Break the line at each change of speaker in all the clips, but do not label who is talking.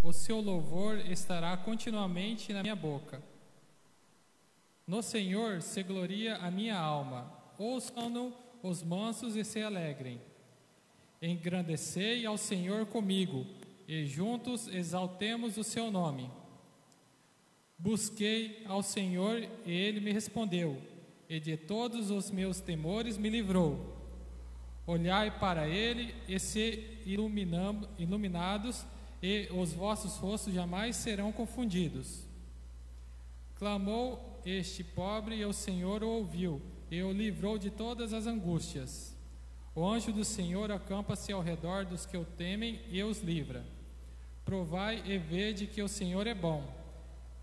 o seu louvor estará continuamente na minha boca. No Senhor se gloria a minha alma. Ouçam-no os mansos e se alegrem. Engrandecei ao Senhor comigo, e juntos exaltemos o seu nome. Busquei ao Senhor, e ele me respondeu, e de todos os meus temores me livrou. Olhai para ele e se iluminados, e os vossos rostos jamais serão confundidos. Clamou este pobre, e o Senhor o ouviu, e o livrou de todas as angústias. O anjo do Senhor acampa-se ao redor dos que o temem e os livra. Provai e vede que o Senhor é bom.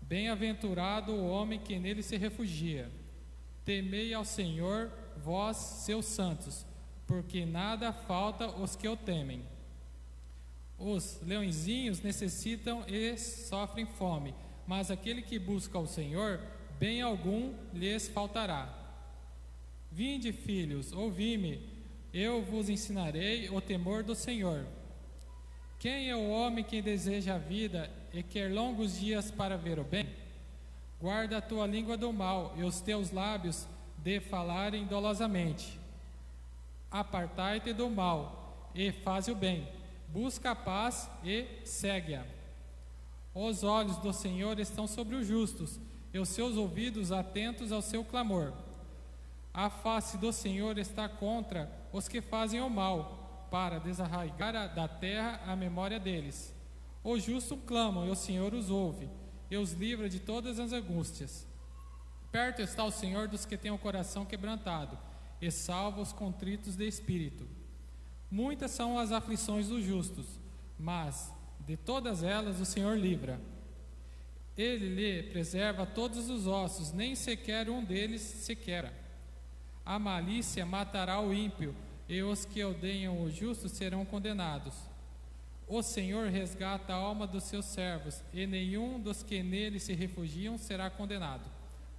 Bem-aventurado o homem que nele se refugia. Temei ao Senhor, vós, seus santos, porque nada falta os que o temem. Os leõezinhos necessitam e sofrem fome, mas aquele que busca ao Senhor, bem algum lhes faltará. Vinde, filhos, ouvi-me, eu vos ensinarei o temor do Senhor. Quem é o homem que deseja a vida e quer longos dias para ver o bem? Guarda a tua língua do mal e os teus lábios de falarem dolosamente. Apartai-te do mal e faz o bem. Busca a paz e segue-a. Os olhos do Senhor estão sobre os justos, e os seus ouvidos atentos ao seu clamor. A face do Senhor está contra os que fazem o mal, para desarraigar da terra a memória deles. Os justos clamam, e o Senhor os ouve, e os livra de todas as angústias. Perto está o Senhor dos que têm o coração quebrantado, e salva os contritos de espírito. Muitas são as aflições dos justos, mas de todas elas o Senhor livra. Ele lhe preserva todos os ossos, nem sequer um deles se quebra. A malícia matará o ímpio, e os que odeiam o justo serão condenados. O Senhor resgata a alma dos seus servos, e nenhum dos que nele se refugiam será condenado.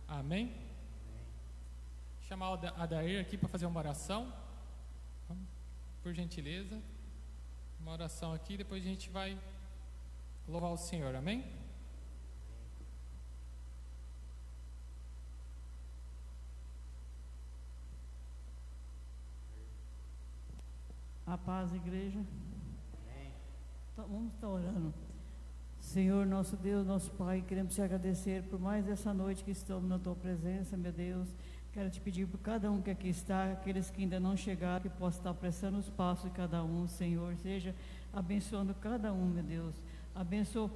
Amém? Vou chamar o Adair aqui para fazer uma oração. Por gentileza. Uma oração aqui, depois a gente vai louvar o Senhor. Amém?
A paz, igreja. Então, vamos estar orando. Senhor, nosso Deus, nosso Pai, queremos te agradecer por mais essa noite que estamos na tua presença, meu Deus. Quero te pedir por cada um que aqui está, aqueles que ainda não chegaram, que possa estar apressando os passos de cada um, Senhor. Seja abençoando cada um, meu Deus. Abençoa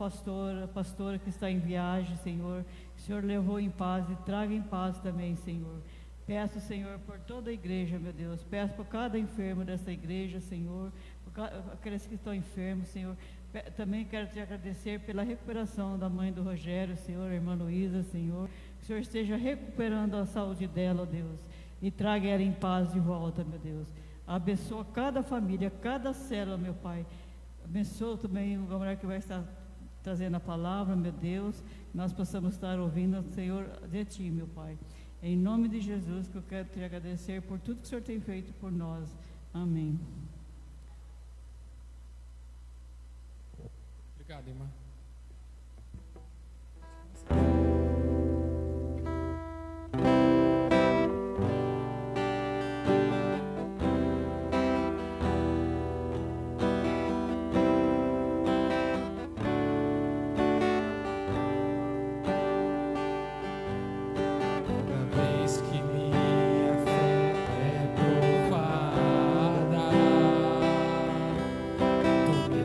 a pastora que está em viagem, Senhor. Que o Senhor levou em paz e traga em paz também, Senhor. Peço, Senhor, por toda a igreja, meu Deus. Peço por cada enfermo dessa igreja, Senhor. Por aqueles que estão enfermos, Senhor. Também quero te agradecer pela recuperação da mãe do Rogério, Senhor, a irmã Luísa, Senhor. Que o Senhor esteja recuperando a saúde dela, ó Deus. E traga ela em paz de volta, meu Deus. Abençoa cada família, cada célula, meu Pai. Abençoa também o mulher que vai estar trazendo a palavra, meu Deus. Que nós possamos estar ouvindo, Senhor, de Ti, meu Pai. Em nome de Jesus, que eu quero te agradecer por tudo que o Senhor tem feito por nós. Amém.
Obrigado, irmã.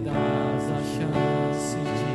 Das a chance de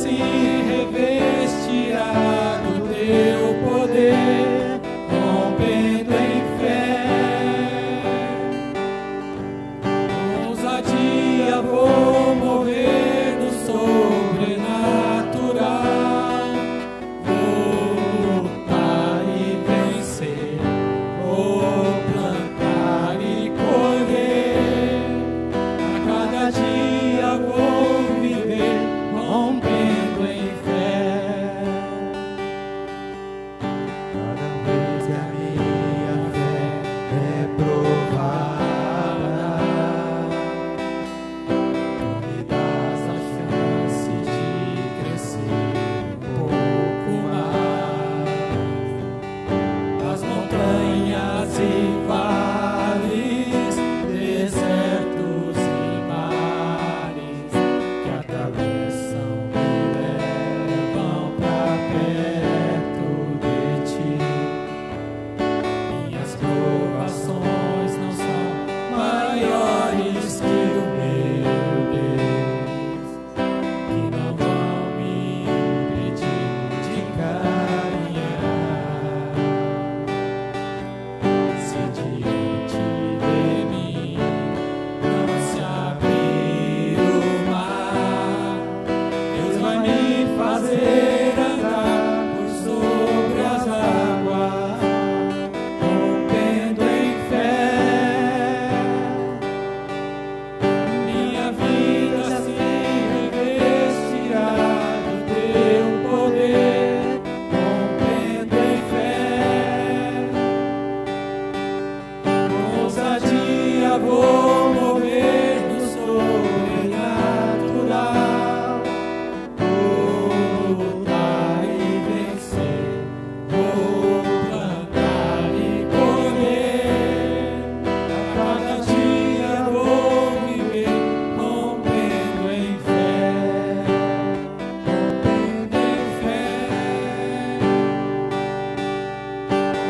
assim revestirá do teu poder, rompendo em fé. Com ousadia vou mover no sobrenatural, vou lutar e vencer, vou plantar e colher. A cada dia vou viver rompendo em fé. Cada vez que a minha fé é provada, tu me dás a chance de crescer um pouco mais. As montanhas e vales, desertos e mares que atravessam e levam pra perto de ti. Minhas provações não são maiores que o meu Deus, que não vão me impedir de caminhar. Se diante de mim não se abrir o mar, Deus vai me fazer andar por sobre as águas, rompendo em fé. Minha vida se revestirá do teu poder, rompendo em fé. Com ousadia vou mover no sobrenatural, vou lutar e vencer, vou plantar e colher. A cada dia vou viver rompendo em fé, rompendo em fé.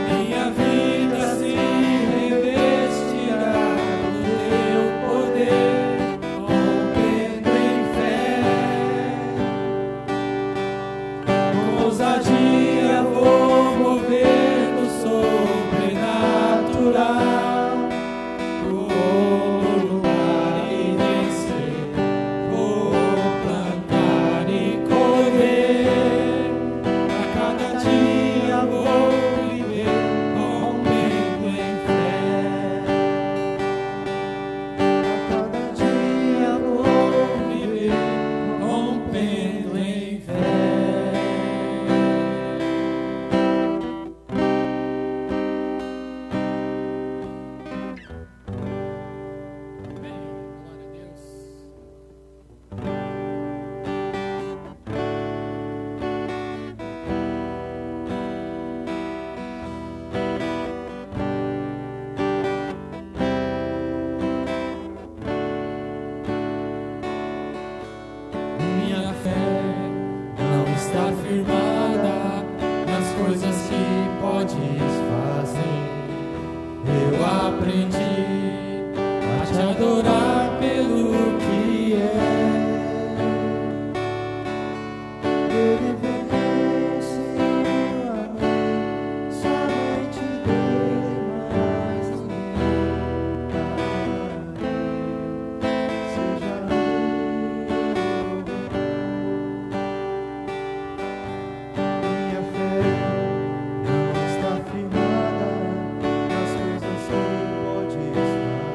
Minha vida se revestirá do teu poder, rompendo em fé. Com ousadia vou mover no sobrenatural, vou lutar e vencer, vou plantar e colher. A cada dia vou viver rompendo em fé. A cada dia vou viver rompendo em fé. Amém. Glória a Deus. Minha fé não está firmada nas coisas que podes fazer. Eu aprendi a te adorar pelo que é. Ele vence o amor, somente dele mais ninguém. Seja minha fé não está firmada nas coisas que podes fazer.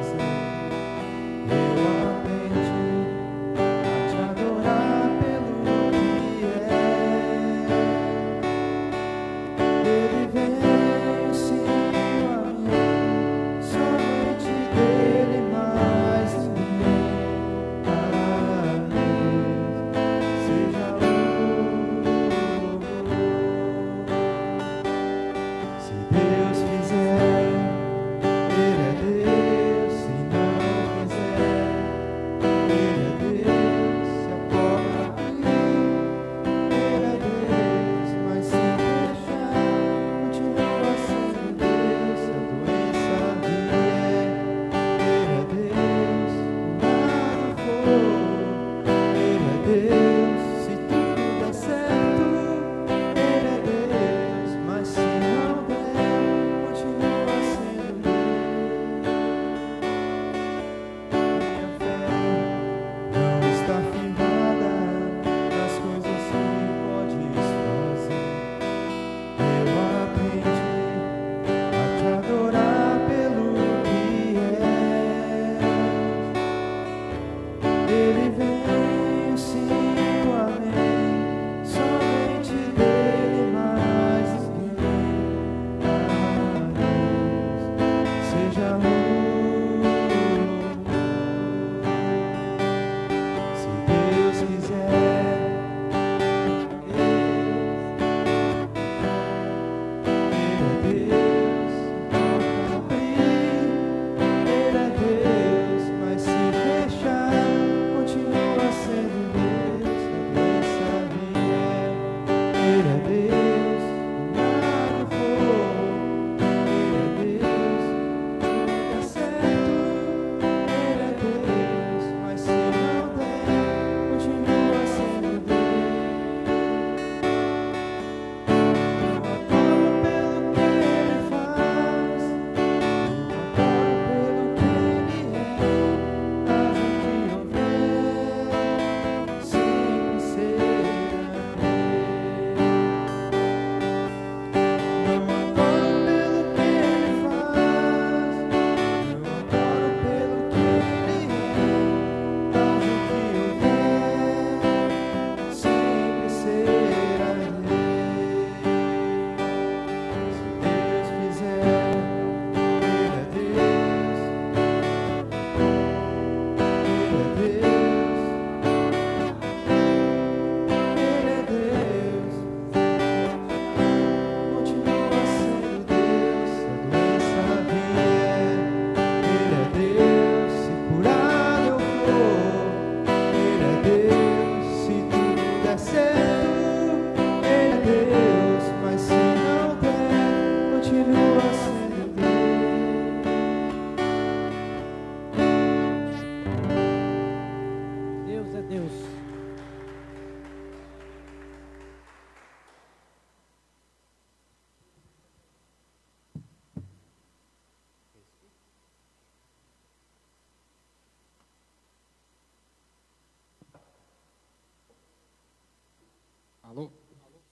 Alô?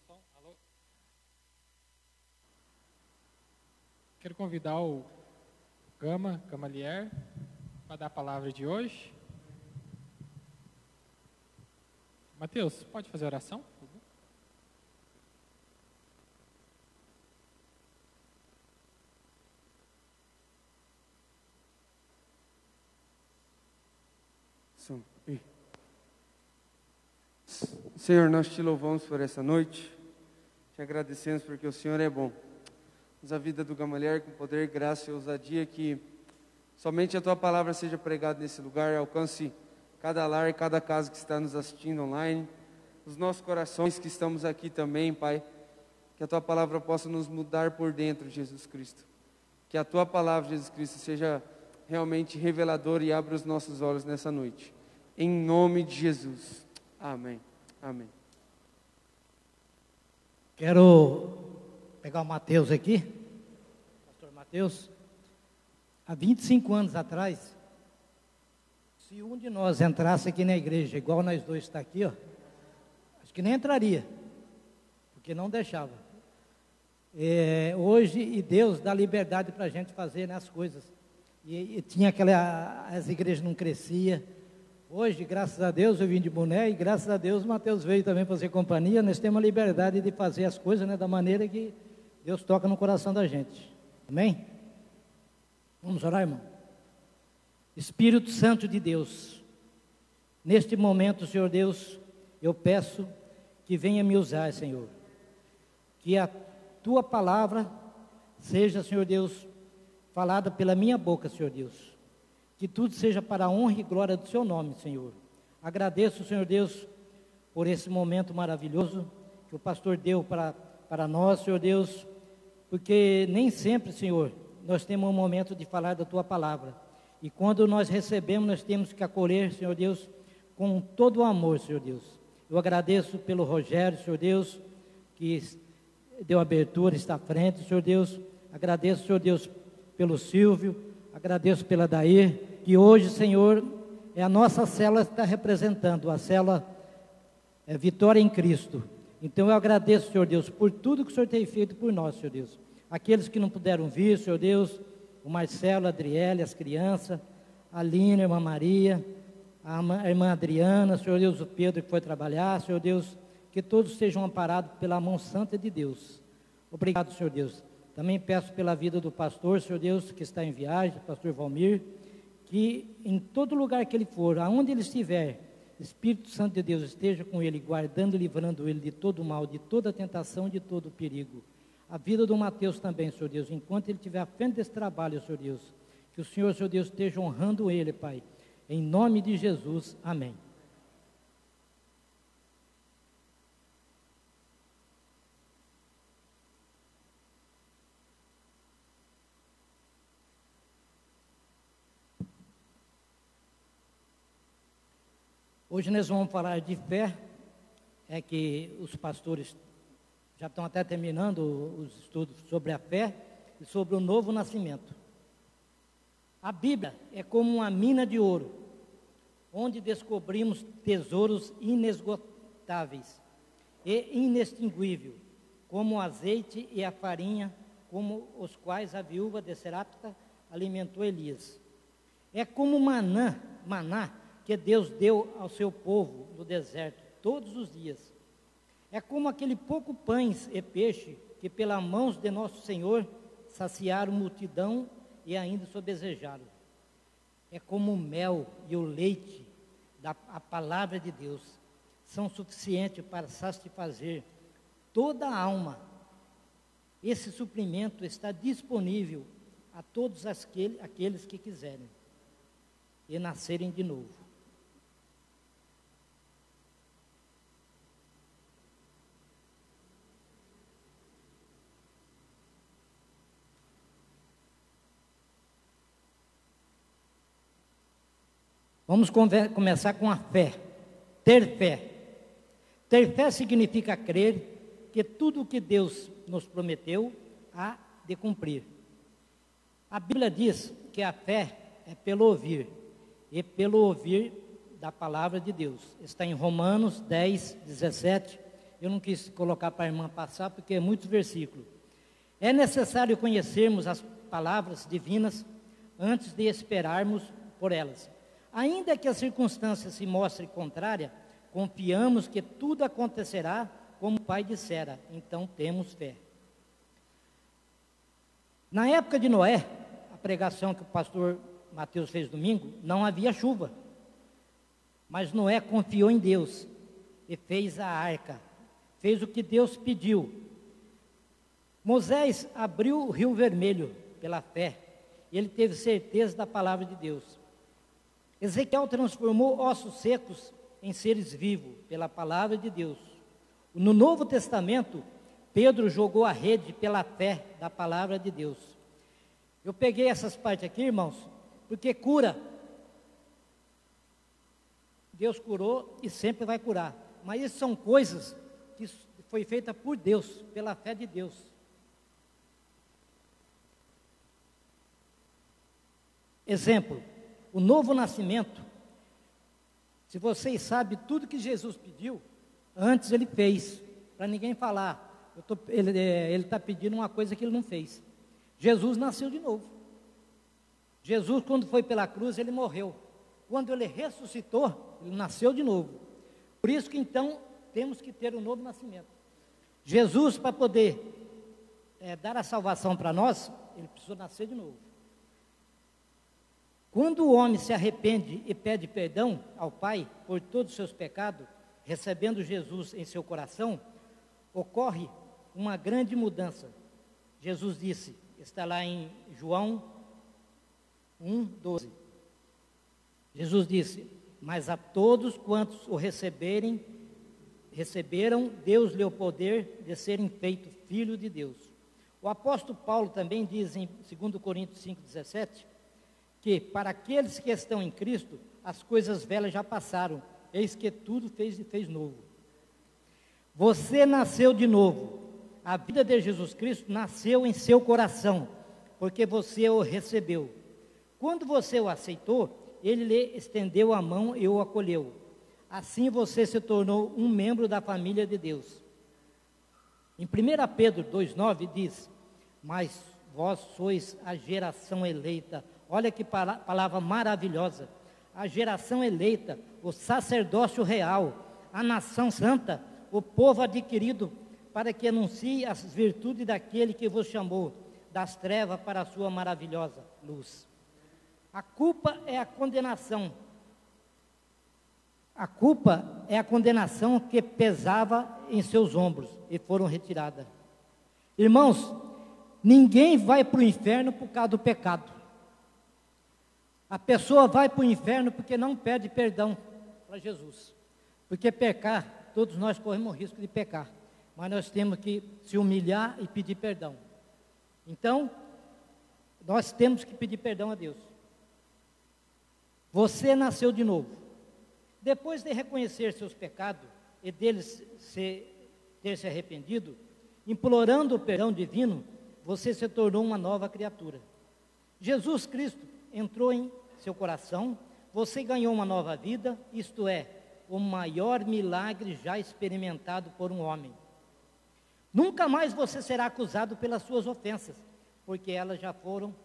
Som, alô? Quero convidar o Gamaliel para dar a palavra de hoje. Mateus, pode fazer a oração?
Senhor, nós te louvamos por essa noite, te agradecemos porque o Senhor é bom. Usa a vida do Gamaliel com poder, graça e ousadia, que somente a tua palavra seja pregada nesse lugar, alcance cada lar, cada casa que está nos assistindo online, os nossos corações que estamos aqui também, Pai, que a tua palavra possa nos mudar por dentro, Jesus Cristo, que a tua palavra, Jesus Cristo, seja realmente reveladora e abra os nossos olhos nessa noite, em nome de Jesus, amém. Amém.
Quero pegar o Mateus aqui, pastor Mateus. Há 25 anos atrás, se um de nós entrasse aqui na igreja, igual nós dois está aqui, ó, acho que nem entraria, porque não deixava. Hoje, e Deus dá liberdade para a gente fazer, né, as coisas. E tinha as igrejas não cresciam. Hoje, graças a Deus, eu vim de boné e graças a Deus o Mateus veio também fazer companhia. Nós temos a liberdade de fazer as coisas, né, da maneira que Deus toca no coração da gente. Amém? Vamos orar, irmão? Espírito Santo de Deus, neste momento, Senhor Deus, eu peço que venha me usar, Senhor. Que a Tua palavra seja, Senhor Deus, falada pela minha boca, Senhor Deus. Que tudo seja para a honra e glória do Seu nome, Senhor. Agradeço, Senhor Deus, por esse momento maravilhoso que o pastor deu para nós, Senhor Deus, porque nem sempre, Senhor, nós temos um momento de falar da Tua palavra. E quando nós recebemos, nós temos que acolher, Senhor Deus, com todo o amor, Senhor Deus. Eu agradeço pelo Rogério, Senhor Deus, que deu abertura, está à frente, Senhor Deus. Agradeço, Senhor Deus, pelo Silvio. Agradeço pela Dair, que hoje, Senhor, é a nossa célula que está representando, a célula Vitória em Cristo. Então eu agradeço, Senhor Deus, por tudo que o Senhor tem feito por nós, Senhor Deus. Aqueles que não puderam vir, Senhor Deus, o Marcelo, a Adriele, as crianças, a Lina, a irmã Maria, a irmã Adriana, Senhor Deus, o Pedro que foi trabalhar, Senhor Deus, que todos sejam amparados pela mão santa de Deus. Obrigado, Senhor Deus. Também peço pela vida do pastor, Senhor Deus, que está em viagem, pastor Valmir, que em todo lugar que ele for, aonde ele estiver, Espírito Santo de Deus esteja com ele, guardando e livrando ele de todo mal, de toda tentação, de todo perigo. A vida do Mateus também, Senhor Deus, enquanto ele estiver à frente desse trabalho, Senhor Deus, que o Senhor Deus, esteja honrando ele, Pai, em nome de Jesus, amém. Hoje nós vamos falar de fé, é que os pastores já estão até terminando os estudos sobre a fé e sobre o novo nascimento. A Bíblia é como uma mina de ouro, onde descobrimos tesouros inesgotáveis e inextinguíveis, como o azeite e a farinha, como os quais a viúva de Serapta alimentou Elias. É como maná que Deus deu ao seu povo no deserto, todos os dias. É como aquele pouco pães e peixe que pelas mãos de nosso Senhor saciaram multidão e ainda sobesejaram. É como o mel e o leite a palavra de Deus são suficientes para satisfazer toda a alma. Esse suprimento está disponível a todos aqueles que quiserem e nascerem de novo. Vamos começar com a fé. Ter fé. Ter fé significa crer que tudo o que Deus nos prometeu há de cumprir. A Bíblia diz que a fé é pelo ouvir, e pelo ouvir da palavra de Deus. Está em Romanos 10, 17 eu não quis colocar para a irmã passar, porque é muitos versículos. É necessário conhecermos as palavras divinas antes de esperarmos por elas. Ainda que a circunstância se mostre contrária, confiamos que tudo acontecerá como o Pai dissera, então temos fé. Na época de Noé, a pregação que o pastor Mateus fez domingo, não havia chuva. Mas Noé confiou em Deus e fez a arca, fez o que Deus pediu. Moisés abriu o Rio Vermelho pela fé, ele teve certeza da palavra de Deus. Ezequiel transformou ossos secos em seres vivos pela palavra de Deus. No Novo Testamento, Pedro jogou a rede pela fé da palavra de Deus. Eu peguei essas partes aqui, irmãos, porque cura. Deus curou e sempre vai curar. Mas isso são coisas que foi feita por Deus, pela fé de Deus. Exemplo, o novo nascimento. Se vocês sabem tudo que Jesus pediu, antes ele fez, para ninguém falar, ele está pedindo uma coisa que ele não fez. Jesus nasceu de novo. Jesus, quando foi pela cruz, ele morreu. Quando ele ressuscitou, ele nasceu de novo. Por isso que então temos que ter um novo nascimento. Jesus, para poder dar a salvação para nós, ele precisou nascer de novo. Quando o homem se arrepende e pede perdão ao Pai por todos os seus pecados, recebendo Jesus em seu coração, ocorre uma grande mudança. Jesus disse, está lá em João 1:12. Jesus disse, mas a todos quantos o receberam, Deus lhe deu o poder de serem feitos filhos de Deus. O apóstolo Paulo também diz em 2 Coríntios 5:17, que para aqueles que estão em Cristo, as coisas velhas já passaram, eis que tudo fez novo. Você nasceu de novo. A vida de Jesus Cristo nasceu em seu coração, porque você o recebeu. Quando você o aceitou, ele lhe estendeu a mão e o acolheu. Assim você se tornou um membro da família de Deus. Em 1 Pedro 2:9 diz, mas vós sois a geração eleita. Olha que palavra maravilhosa. A geração eleita, o sacerdócio real, a nação santa, o povo adquirido, para que anuncie as virtudes daquele que vos chamou das trevas para a sua maravilhosa luz. A culpa é a condenação. A culpa é a condenação que pesava em seus ombros e foram retiradas. Irmãos, ninguém vai para o inferno por causa do pecado. A pessoa vai para o inferno porque não pede perdão para Jesus. Porque pecar, todos nós corremos o risco de pecar. Mas nós temos que se humilhar e pedir perdão. Então, nós temos que pedir perdão a Deus. Você nasceu de novo. Depois de reconhecer seus pecados e deles ter se arrependido, implorando o perdão divino, você se tornou uma nova criatura. Jesus Cristo entrou em seu coração, você ganhou uma nova vida, isto é, o maior milagre já experimentado por um homem. Nunca mais você será acusado pelas suas ofensas, porque elas já foram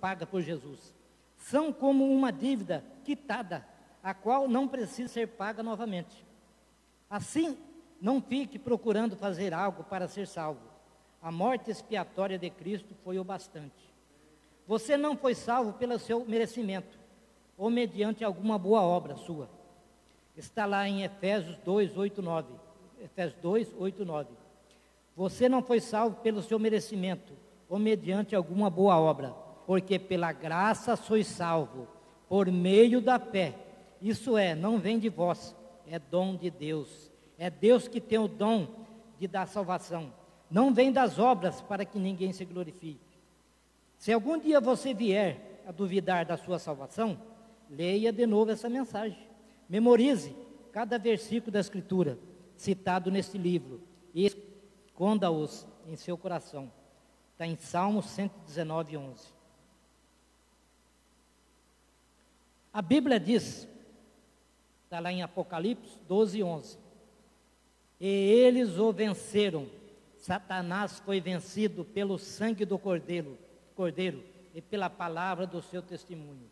pagas por Jesus. São como uma dívida quitada, a qual não precisa ser paga novamente. Assim, não fique procurando fazer algo para ser salvo. A morte expiatória de Cristo foi o bastante. Você não foi salvo pelo seu merecimento, ou mediante alguma boa obra sua. Está lá em Efésios 2:8-9. Efésios 2:8-9. Você não foi salvo pelo seu merecimento, ou mediante alguma boa obra, porque pela graça sois salvo, por meio da fé. Isso é, não vem de vós, é dom de Deus. É Deus que tem o dom de dar salvação. Não vem das obras para que ninguém se glorifique. Se algum dia você vier a duvidar da sua salvação, leia de novo essa mensagem. Memorize cada versículo da Escritura citado neste livro e esconda-os em seu coração. Está em Salmos 119:11. A Bíblia diz, está lá em Apocalipse 12:11, e eles o venceram. Satanás foi vencido pelo sangue do Cordeiro e pela palavra do seu testemunho.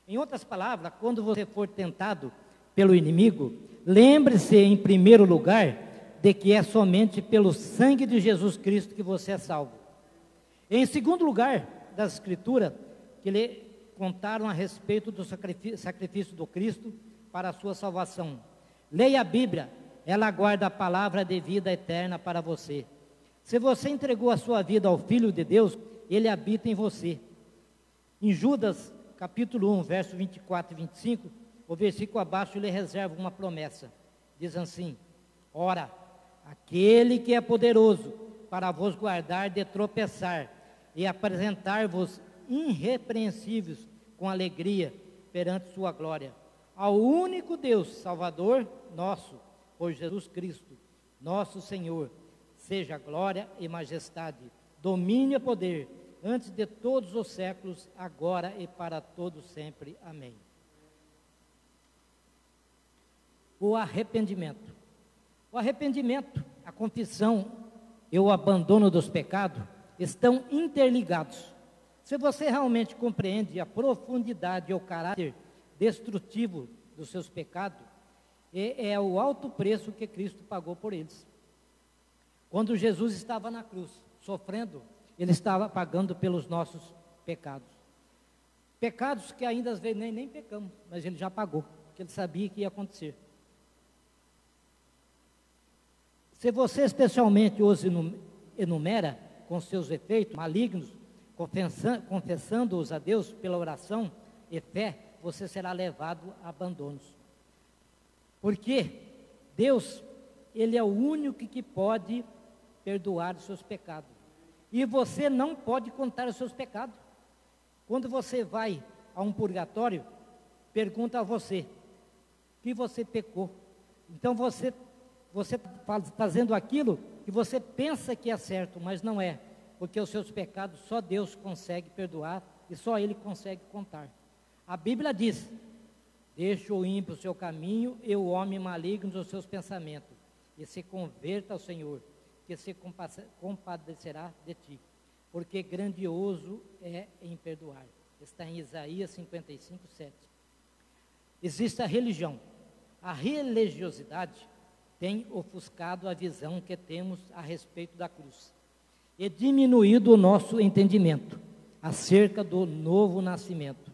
Em outras palavras, quando você for tentado pelo inimigo, lembre-se em primeiro lugar de que é somente pelo sangue de Jesus Cristo que você é salvo. Em segundo lugar, das Escrituras, que lhe contaram a respeito do sacrifício do Cristo para a sua salvação. Leia a Bíblia, ela guarda a palavra de vida eterna para você. Se você entregou a sua vida ao Filho de Deus, Ele habita em você. Em Judas, capítulo 1, verso 24 e 25, o versículo abaixo lhe reserva uma promessa. Diz assim: ora, aquele que é poderoso para vos guardar de tropeçar e apresentar-vos irrepreensíveis com alegria perante sua glória, ao único Deus Salvador nosso, por Jesus Cristo, nosso Senhor, seja glória e majestade, domínio e poder, antes de todos os séculos, agora e para todos sempre. Amém. O arrependimento. O arrependimento, a confissão e o abandono dos pecados estão interligados. Se você realmente compreende a profundidade e o caráter destrutivo dos seus pecados, é o alto preço que Cristo pagou por eles. Quando Jesus estava na cruz, sofrendo, Ele estava pagando pelos nossos pecados. Pecados que ainda às vezes nem pecamos, mas Ele já pagou, porque Ele sabia que ia acontecer. Se você especialmente os enumera com seus efeitos malignos, confessando-os a Deus pela oração e fé, você será levado a abandonos. Porque Deus, Ele é o único que pode perdoar os seus pecados. E você não pode contar os seus pecados. Quando você vai a um purgatório, pergunta a você, o que você pecou? Então você fazendo aquilo que você pensa que é certo, mas não é. Porque os seus pecados só Deus consegue perdoar e só Ele consegue contar. A Bíblia diz: deixa o ímpio o seu caminho e o homem maligno os seus pensamentos, e se converta ao Senhor, que se compadecerá de ti, porque grandioso é em perdoar. Está em Isaías 55, 7. Existe a religião. A religiosidade tem ofuscado a visão que temos a respeito da cruz e diminuído o nosso entendimento acerca do novo nascimento.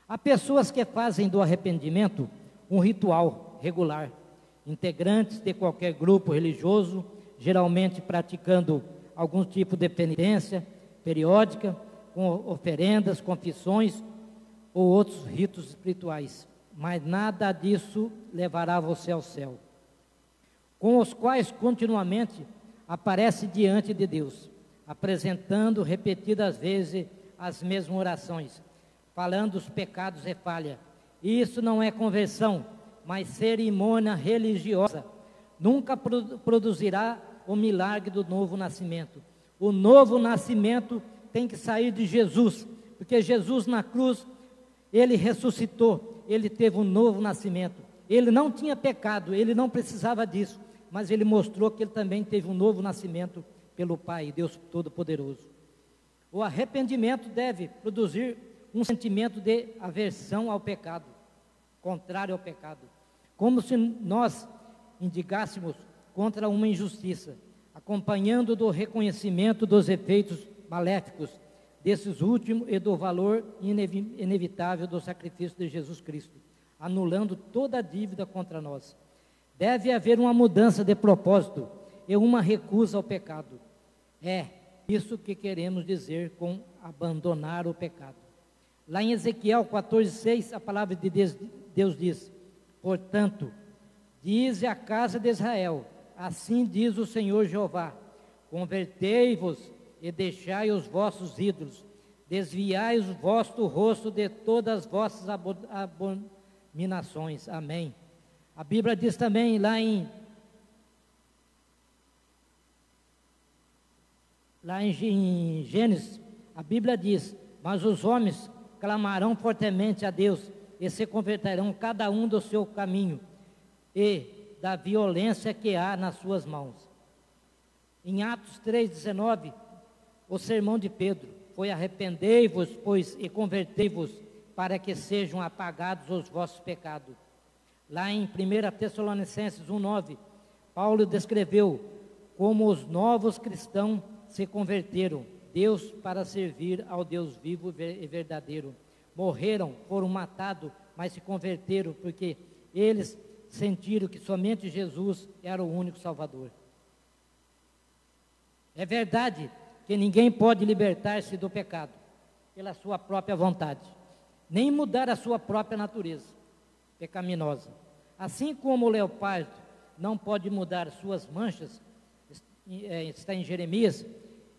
Há pessoas que fazem do arrependimento um ritual regular, integrantes de qualquer grupo religioso, geralmente praticando algum tipo de penitência periódica, com oferendas, confissões ou outros ritos espirituais. Mas nada disso levará você ao céu, com os quais continuamente aparece diante de Deus, apresentando repetidas vezes as mesmas orações, falando os pecados e falha. Isso não é conversão, mas cerimônia religiosa. Nunca produzirá o milagre do novo nascimento. O novo nascimento tem que sair de Jesus, porque Jesus na cruz, Ele ressuscitou, Ele teve um novo nascimento. Ele não tinha pecado, Ele não precisava disso, mas Ele mostrou que Ele também teve um novo nascimento pelo Pai, Deus Todo-Poderoso. O arrependimento deve produzir um sentimento de aversão ao pecado, contrário ao pecado, como se nós indigássemos contra uma injustiça, acompanhando do reconhecimento dos efeitos maléficos desses últimos e do valor inevitável do sacrifício de Jesus Cristo, anulando toda a dívida contra nós. Deve haver uma mudança de propósito e uma recusa ao pecado. É isso que queremos dizer com abandonar o pecado. Lá em Ezequiel 14:6, a palavra de Deus diz: portanto, dize à casa de Israel, assim diz o Senhor Jeová, convertei-vos e deixai os vossos ídolos, desviai o vosso rosto de todas as vossas abominações. Amém. A Bíblia diz também lá em Gênesis, a Bíblia diz: mas os homens clamarão fortemente a Deus e se converterão cada um do seu caminho, e da violência que há nas suas mãos. Em Atos 3,19, o sermão de Pedro foi: arrependei-vos, pois, e convertei-vos, para que sejam apagados os vossos pecados. Lá em 1 Tessalonicenses 1,9, Paulo descreveu como os novos cristãos se converteram, Deus para servir ao Deus vivo e verdadeiro. Morreram, foram matados, mas se converteram porque eles sentiram que somente Jesus era o único Salvador. É verdade que ninguém pode libertar-se do pecado pela sua própria vontade, nem mudar a sua própria natureza pecaminosa. Assim como o leopardo não pode mudar suas manchas, está em Jeremias,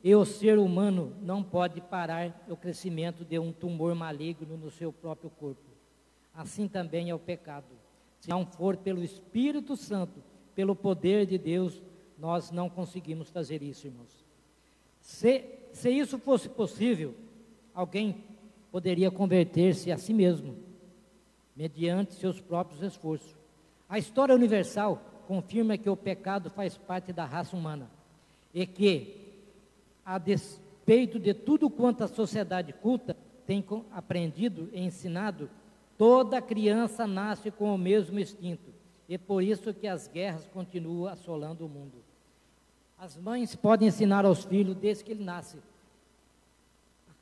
e o ser humano não pode parar o crescimento de um tumor maligno no seu próprio corpo. Assim também é o pecado. Se não for pelo Espírito Santo, pelo poder de Deus, nós não conseguimos fazer isso, irmãos. Se isso fosse possível, alguém poderia converter-se a si mesmo, mediante seus próprios esforços. A história universal confirma que o pecado faz parte da raça humana e que, a despeito de tudo quanto a sociedade culta tem aprendido e ensinado, toda criança nasce com o mesmo instinto, e por isso que as guerras continuam assolando o mundo. As mães podem ensinar aos filhos desde que ele nasce,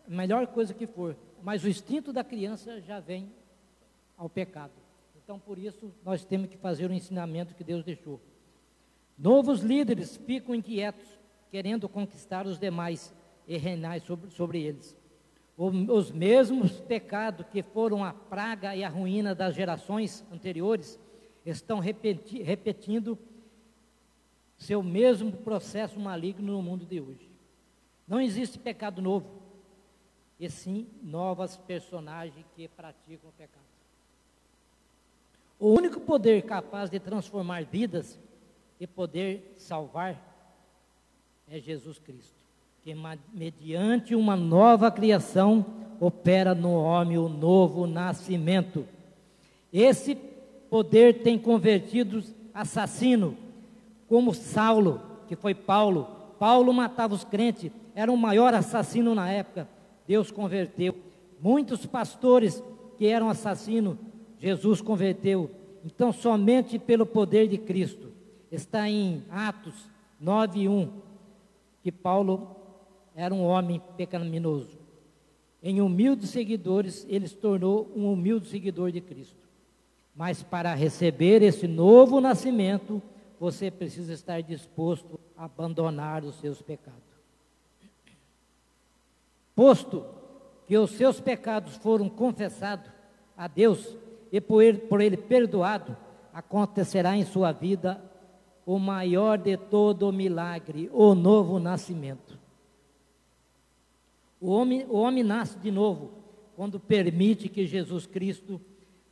a melhor coisa que for, mas o instinto da criança já vem ao pecado. Então, por isso, nós temos que fazer o ensinamento que Deus deixou. Novos líderes ficam inquietos, querendo conquistar os demais e reinar sobre eles. Os mesmos pecados que foram a praga e a ruína das gerações anteriores estão repetindo seu mesmo processo maligno no mundo de hoje. Não existe pecado novo, e sim novas personagens que praticam o pecado. O único poder capaz de transformar vidas e poder salvar é Jesus Cristo, que mediante uma nova criação opera no homem o novo nascimento. Esse poder tem convertido assassino, como Saulo, que foi Paulo. Paulo matava os crentes, era o maior assassino na época. Deus converteu. Muitos pastores que eram assassinos, Jesus converteu. Então, somente pelo poder de Cristo. Está em Atos 9:1, que Paulo era um homem pecaminoso. Em humildes seguidores, ele se tornou um humilde seguidor de Cristo. Mas para receber esse novo nascimento, você precisa estar disposto a abandonar os seus pecados. Posto que os seus pecados foram confessados a Deus e por ele perdoado, acontecerá em sua vida o maior de todo o milagre, o novo nascimento. O homem nasce de novo quando permite que Jesus Cristo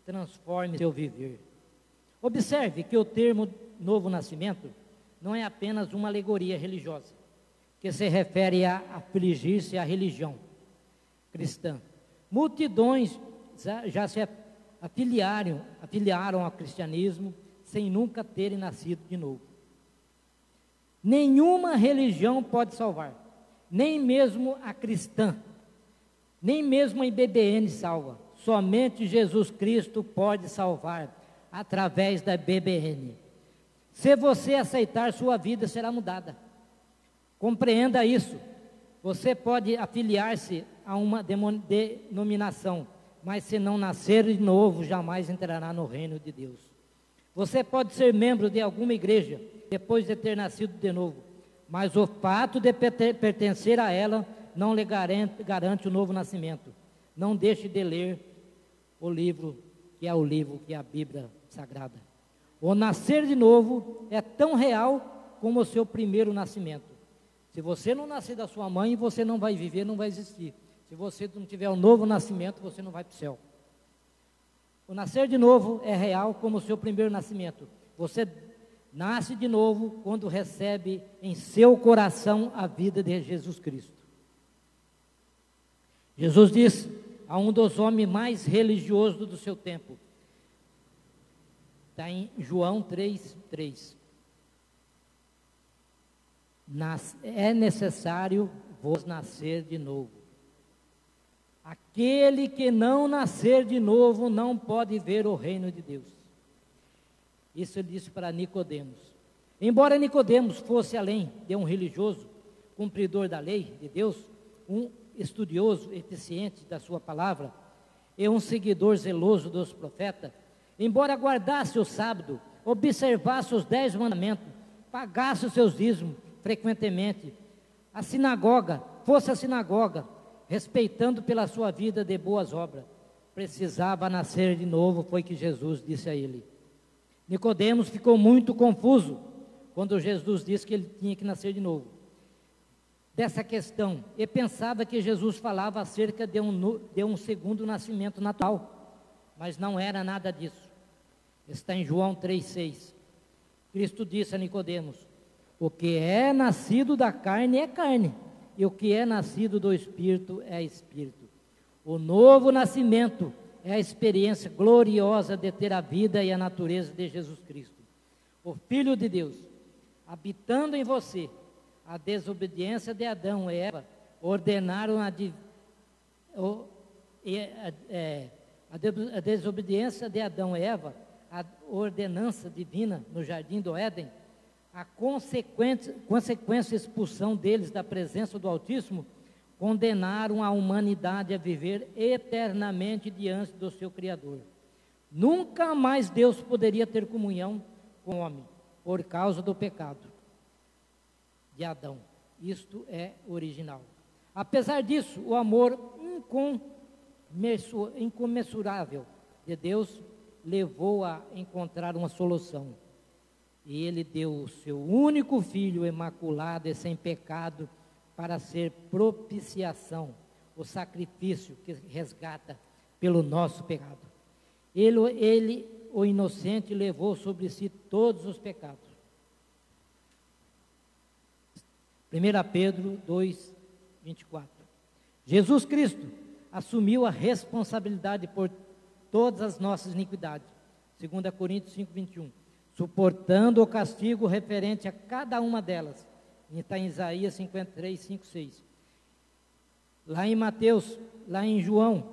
transforme seu viver. Observe que o termo novo nascimento não é apenas uma alegoria religiosa, que se refere a afligir-se à religião cristã. Multidões já se afiliaram ao cristianismo sem nunca terem nascido de novo. Nenhuma religião pode salvar, nem mesmo a cristã, nem mesmo a IBBN salva. Somente Jesus Cristo pode salvar através da IBBN. Se você aceitar, sua vida será mudada. Compreenda isso. Você pode afiliar-se a uma denominação, mas se não nascer de novo, jamais entrará no reino de Deus. Você pode ser membro de alguma igreja depois de ter nascido de novo, mas o fato de pertencer a ela não lhe garante o novo nascimento. Não deixe de ler o livro que é a Bíblia Sagrada. O nascer de novo é tão real como o seu primeiro nascimento. Se você não nascer da sua mãe, você não vai viver, não vai existir. Se você não tiver um novo nascimento, você não vai para o céu. O nascer de novo é real como o seu primeiro nascimento. Você nasce de novo quando recebe em seu coração a vida de Jesus Cristo. Jesus disse a um dos homens mais religiosos do seu tempo: Está em João 3:3. É necessário vos nascer de novo. Aquele que não nascer de novo não pode ver o reino de Deus. Isso ele disse para Nicodemos. Embora Nicodemos fosse além de um religioso, cumpridor da lei de Deus, um estudioso eficiente da sua palavra e um seguidor zeloso dos profetas, embora guardasse o sábado, observasse os 10 mandamentos, pagasse os seus dízimos frequentemente, fosse à sinagoga, respeitando pela sua vida de boas obras, precisava nascer de novo, foi que Jesus disse a ele. Nicodemos ficou muito confuso quando Jesus disse que ele tinha que nascer de novo. Dessa questão, e pensava que Jesus falava acerca de um segundo nascimento natural, mas não era nada disso. Está em João 3,6. Cristo disse a Nicodemos: o que é nascido da carne é carne, e o que é nascido do Espírito é Espírito. O novo nascimento é a experiência gloriosa de ter a vida e a natureza de Jesus Cristo, o Filho de Deus, habitando em você. A desobediência de Adão e Eva ordenaram a desobediência de Adão e Eva, a ordenança divina no jardim do Éden, a consequência expulsão deles da presença do Altíssimo, condenaram a humanidade a viver eternamente diante do seu Criador. Nunca mais Deus poderia ter comunhão com o homem, por causa do pecado de Adão. Isto é original. Apesar disso, o amor incomensurável de Deus levou a encontrar uma solução. E Ele deu o seu único Filho imaculado e sem pecado para ser propiciação, o sacrifício que resgata pelo nosso pecado. Ele, o inocente, levou sobre si todos os pecados. 1 Pedro 2:24. Jesus Cristo assumiu a responsabilidade por todas as nossas iniquidades. 2 Coríntios 5:21. Suportando o castigo referente a cada uma delas. Está em Isaías 53, 5, 6. Lá em João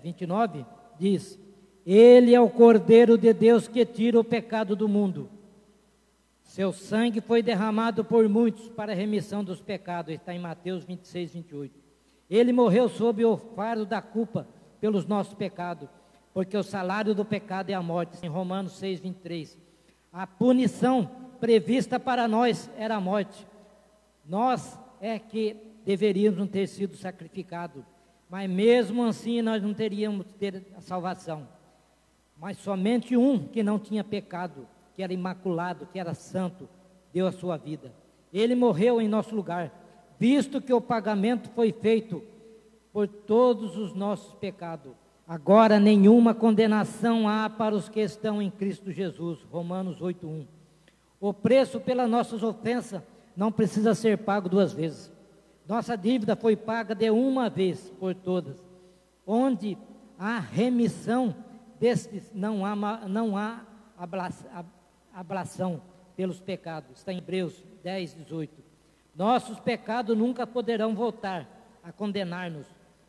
29, diz: Ele é o Cordeiro de Deus que tira o pecado do mundo. Seu sangue foi derramado por muitos para a remissão dos pecados. Está em Mateus 26, 28. Ele morreu sob o fardo da culpa pelos nossos pecados, porque o salário do pecado é a morte. Em Romanos 6, 23. A punição prevista para nós era a morte. Nós é que deveríamos ter sido sacrificados, mas mesmo assim nós não teríamos ter a salvação. Mas somente um que não tinha pecado, que era imaculado, que era santo, deu a sua vida. Ele morreu em nosso lugar, visto que o pagamento foi feito por todos os nossos pecados. Agora nenhuma condenação há para os que estão em Cristo Jesus. Romanos 8:1. O preço pelas nossas ofensas não precisa ser pago 2 vezes. Nossa dívida foi paga de uma vez por todas. Onde há remissão destes, não há ablação pelos pecados. Está em Hebreus 10, 18. Nossos pecados nunca poderão voltar a condenar-nos.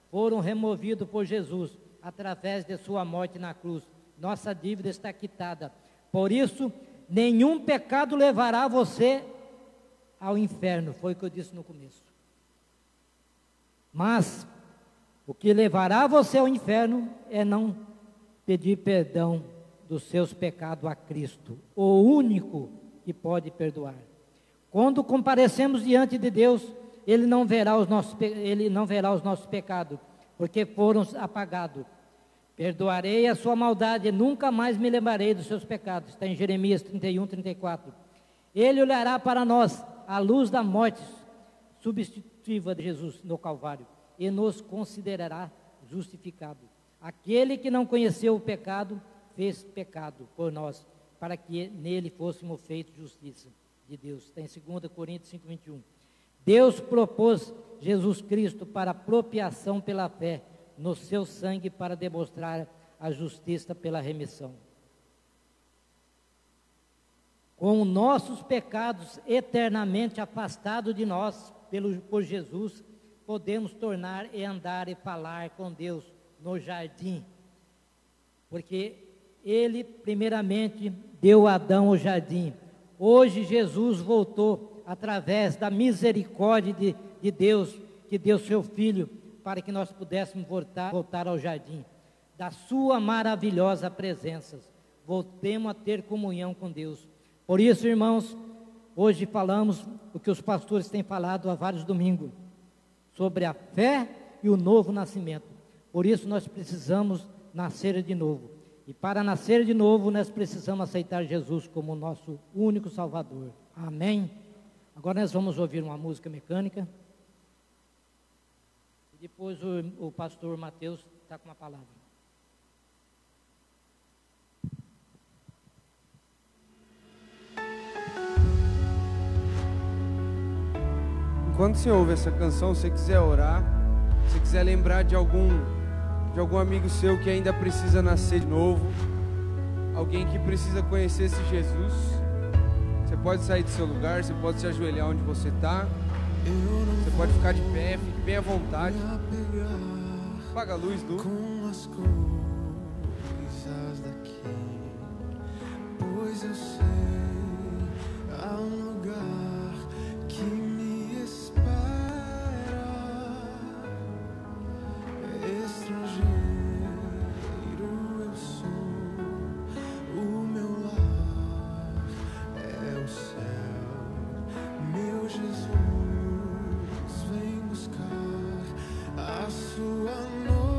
Foram removidos por Jesus através de sua morte na cruz. Nossa dívida está quitada. Por isso, nenhum pecado levará você ao inferno. Foi o que eu disse no começo. Mas o que levará você ao inferno é não pedir perdão dos seus pecados a Cristo, o único que pode perdoar. Quando comparecemos diante de Deus, Ele não verá os nossos pecados, porque foram apagados. Perdoarei a sua maldade, nunca mais me lembrarei dos seus pecados. Está em Jeremias 31, 34. Ele olhará para nós a luz da morte substitutiva de Jesus no Calvário e nos considerará justificado. Aquele que não conheceu o pecado, fez pecado por nós, para que nele fôssemos feitos justiça de Deus. Está em 2 Coríntios 5, 21. Deus propôs Jesus Cristo para apropriação pela fé no seu sangue, para demonstrar a justiça pela remissão. Com nossos pecados eternamente afastados de nós por Jesus, podemos tornar e andar e falar com Deus no jardim. Porque Ele primeiramente deu a Adão o jardim. Hoje Jesus voltou através da misericórdia de Deus, que deu seu Filho, para que nós pudéssemos voltar ao jardim. Da sua maravilhosa presença, voltemos a ter comunhão com Deus. Por isso, irmãos, hoje falamos o que os pastores têm falado há vários domingos, sobre a fé e o novo nascimento. Por isso nós precisamos nascer de novo. E para nascer de novo, nós precisamos aceitar Jesus como nosso único Salvador. Amém? Agora nós vamos ouvir uma música mecânica. E depois o pastor Mateus está com uma palavra.
Enquanto você ouve essa canção, se você quiser orar, se você quiser lembrar de algum amigo seu que ainda precisa nascer de novo, alguém que precisa conhecer esse Jesus, você pode sair do seu lugar, você pode se ajoelhar onde você está, você pode ficar de pé, fique bem à vontade. Apaga a luz, Lu.
Com as coisas daqui, pois eu sei, há um lugar que me espera. Estrangeiro eu sou, o meu lar é o céu. Meu Jesus vem buscar a sua noiva.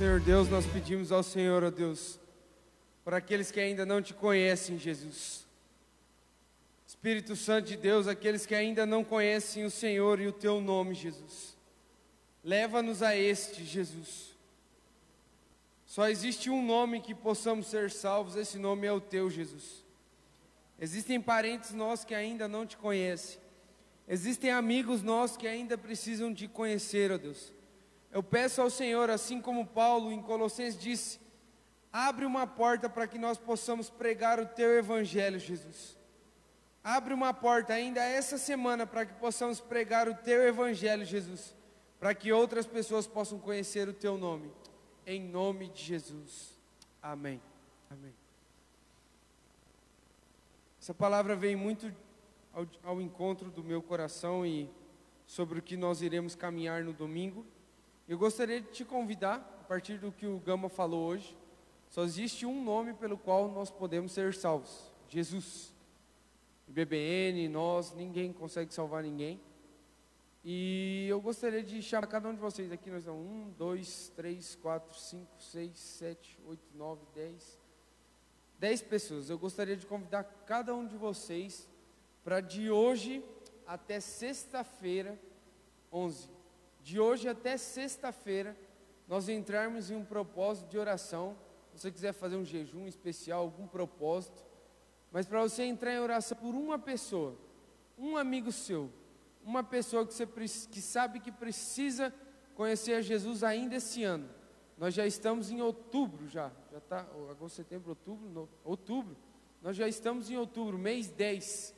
Senhor Deus, nós pedimos ao Senhor, ó Deus, para aqueles que ainda não te conhecem, Jesus. Espírito Santo de Deus, aqueles que ainda não conhecem o Senhor e o teu nome, Jesus. Leva-nos a este, Jesus. Só existe um nome que possamos ser salvos, esse nome é o teu, Jesus. Existem parentes nossos que ainda não te conhecem. Existem amigos nossos que ainda precisam te conhecer, ó Deus. Eu peço ao Senhor, assim como Paulo em Colossenses disse, abre uma porta para que nós possamos pregar o teu evangelho, Jesus. Abre uma porta ainda essa semana para que possamos pregar o teu evangelho, Jesus. Para que outras pessoas possam conhecer o teu nome. Em nome de Jesus. Amém. Amém. Essa palavra vem muito ao encontro do meu coração e sobre o que nós iremos caminhar no domingo. Eu gostaria de te convidar, a partir do que o Gama falou hoje, só existe um nome pelo qual nós podemos ser salvos: Jesus. IBBN, nós, ninguém consegue salvar ninguém. E eu gostaria de chamar cada um de vocês aqui, nós vamos 1, 2, 3, 4, 5, 6, 7, 8, 9, 10 pessoas. Eu gostaria de convidar cada um de vocês para de hoje até sexta-feira, 11. De hoje até sexta-feira, nós entrarmos em um propósito de oração. Se você quiser fazer um jejum especial, algum propósito, mas para você entrar em oração por uma pessoa, um amigo seu, uma pessoa que sabe que precisa conhecer a Jesus ainda esse ano. Nós já estamos em outubro, já está, agosto, setembro, outubro, nós já estamos em outubro, mês 10,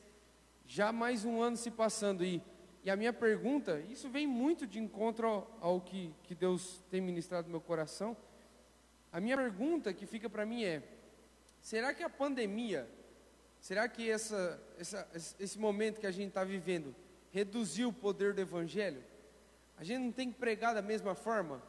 já mais um ano se passando, e a minha pergunta, isso vem muito de encontro ao que Deus tem ministrado no meu coração. A minha pergunta que fica para mim é: será que a pandemia, será que esse momento que a gente está vivendo reduziu o poder do Evangelho? A gente não tem que pregar da mesma forma?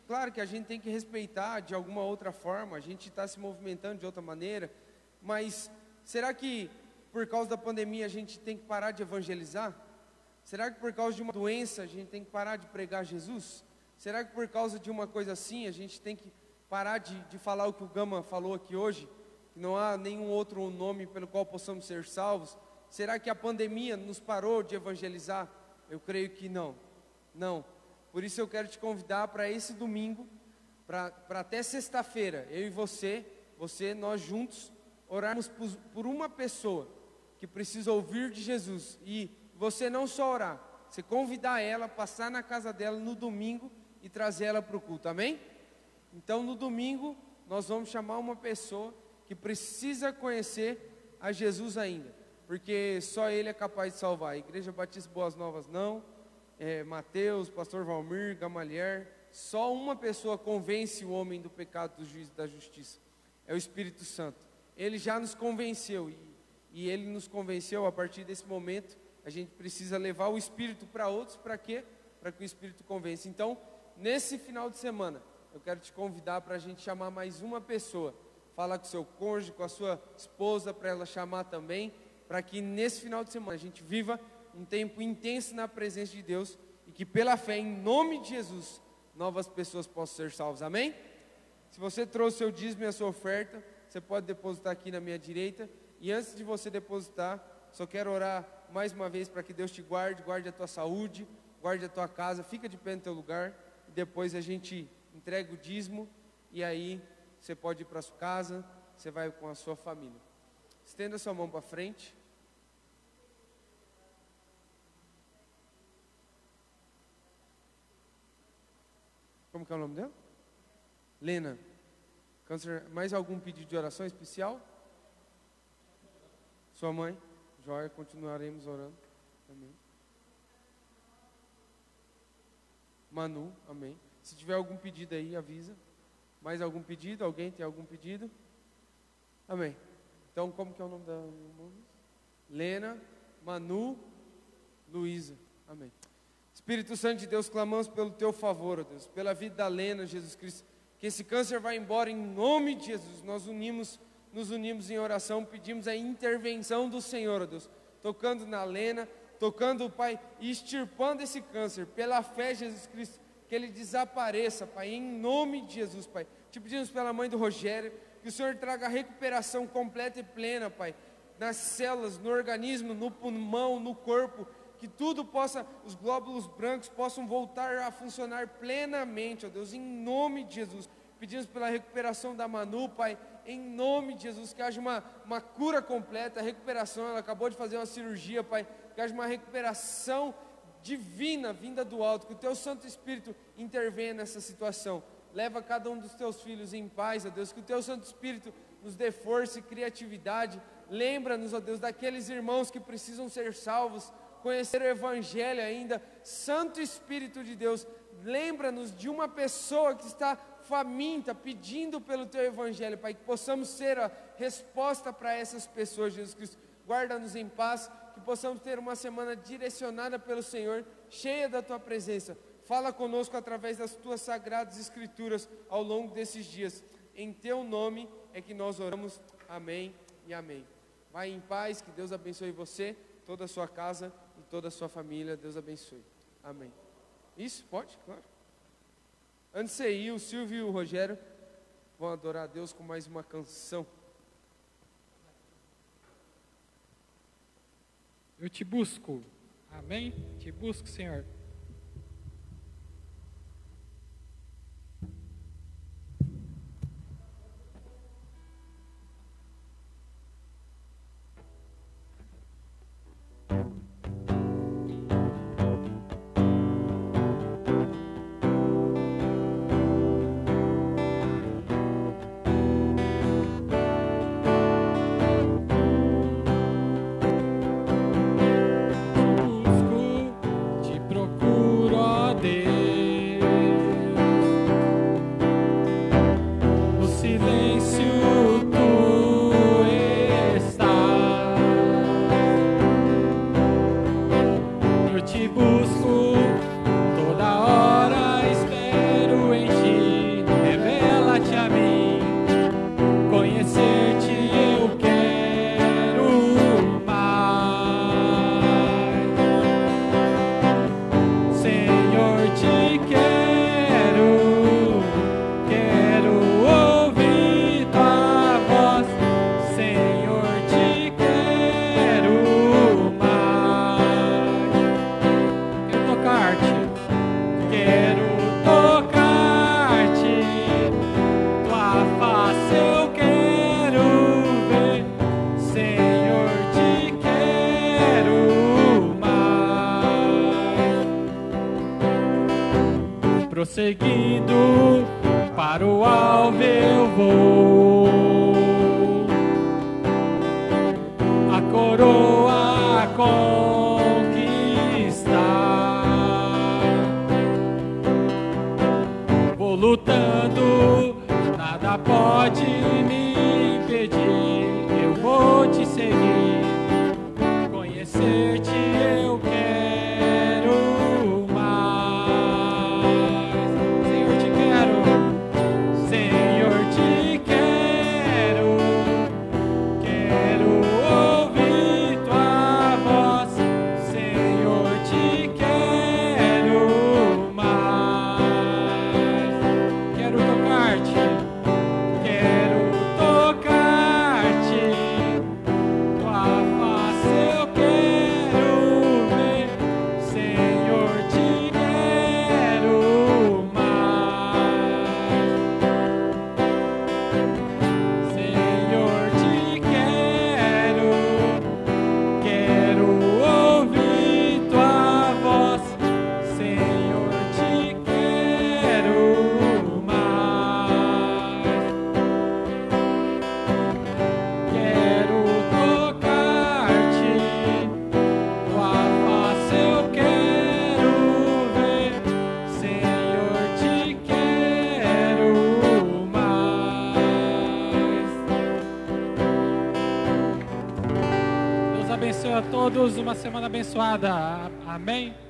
Claro que a gente tem que respeitar de alguma outra forma, a gente está se movimentando de outra maneira, mas será que por causa da pandemia a gente tem que parar de evangelizar? Será que por causa de uma doença a gente tem que parar de pregar Jesus? Será que por causa de uma coisa assim a gente tem que parar de falar o que o Gama falou aqui hoje? Que não há nenhum outro nome pelo qual possamos ser salvos? Será que a pandemia nos parou de evangelizar? Eu creio que não. Não. Por isso eu quero te convidar para esse domingo, para até sexta-feira, eu e você, nós juntos, orarmos por uma pessoa que precisa ouvir de Jesus. E você não só orar, você convidar ela, passar na casa dela no domingo e trazer ela para o culto, amém? Então no domingo nós vamos chamar uma pessoa que precisa conhecer a Jesus ainda, porque só Ele é capaz de salvar. A Igreja Batista Boas Novas não, Mateus, Pastor Valmir, Gamaliel, só uma pessoa convence o homem do pecado, do juízo e da justiça, é o Espírito Santo. Ele já nos convenceu, e Ele nos convenceu. A partir desse momento a gente precisa levar o Espírito para outros. Para quê? Para que o Espírito convença. Então nesse final de semana eu quero te convidar para a gente chamar mais uma pessoa, falar com o seu cônjuge, com a sua esposa, para ela chamar também, para que nesse final de semana a gente viva um tempo intenso na presença de Deus, e que pela fé, em nome de Jesus, novas pessoas possam ser salvas, amém? Se você trouxe seu dízimo e a sua oferta, você pode depositar aqui na minha direita. E antes de você depositar, só quero orar mais uma vez para que Deus te guarde, guarde a tua saúde, guarde a tua casa, fica de pé no teu lugar, e depois a gente entrega o dízimo, e aí você pode ir para a sua casa, você vai com a sua família. Estenda sua mão para frente. Como que é o nome dela? Lena. Câncer. Mais algum pedido de oração especial? Sua mãe? Joia, continuaremos orando. Amém. Manu, amém. Se tiver algum pedido aí, avisa. Mais algum pedido? Alguém tem algum pedido? Amém. Então, como que é o nome da irmã? Lena, Manu, Luísa. Amém. Espírito Santo de Deus, clamamos pelo teu favor, ó Deus, pela vida da Lena, Jesus Cristo, que esse câncer vá embora em nome de Jesus. Nós nos unimos em oração, pedimos a intervenção do Senhor, ó Deus, tocando na Lena, tocando, Pai, e extirpando esse câncer, pela fé, Jesus Cristo, que ele desapareça, Pai, em nome de Jesus, Pai. Te pedimos pela mãe do Rogério, que o Senhor traga recuperação completa e plena, Pai, nas células, no organismo, no pulmão, no corpo, que tudo possa, os glóbulos brancos possam voltar a funcionar plenamente, ó Deus, em nome de Jesus. Pedimos pela recuperação da Manu, Pai, em nome de Jesus, que haja uma cura completa, a recuperação, ela acabou de fazer uma cirurgia, Pai, que haja uma recuperação divina, vinda do alto, que o Teu Santo Espírito intervenha nessa situação. Leva cada um dos Teus filhos em paz, ó Deus, que o Teu Santo Espírito nos dê força e criatividade. Lembra-nos, ó Deus, daqueles irmãos que precisam ser salvos, conhecer o Evangelho ainda. Santo Espírito de Deus, lembra-nos de uma pessoa que está faminta, pedindo pelo Teu Evangelho, Pai, que possamos ser a resposta para essas pessoas, Jesus Cristo. Guarda-nos em paz, que possamos ter uma semana direcionada pelo Senhor, cheia da Tua presença. Fala conosco através das Tuas sagradas Escrituras ao longo desses dias. Em Teu nome é que nós oramos. Amém e amém. Vai em paz, que Deus abençoe você, toda a sua casa e toda a sua família. Deus abençoe. Amém. Isso? Pode? Claro. Antes de você ir, o Silvio e o Rogério vão adorar a Deus com mais uma canção.
Eu te busco. Amém? Te busco, Senhor. Prosseguindo para o alvo eu vou, a coroa a conquistar. Vou lutando, nada pode me impedir. Eu vou te seguir, conhecer-te eu quero. Abençoe a todos, uma semana abençoada. Amém.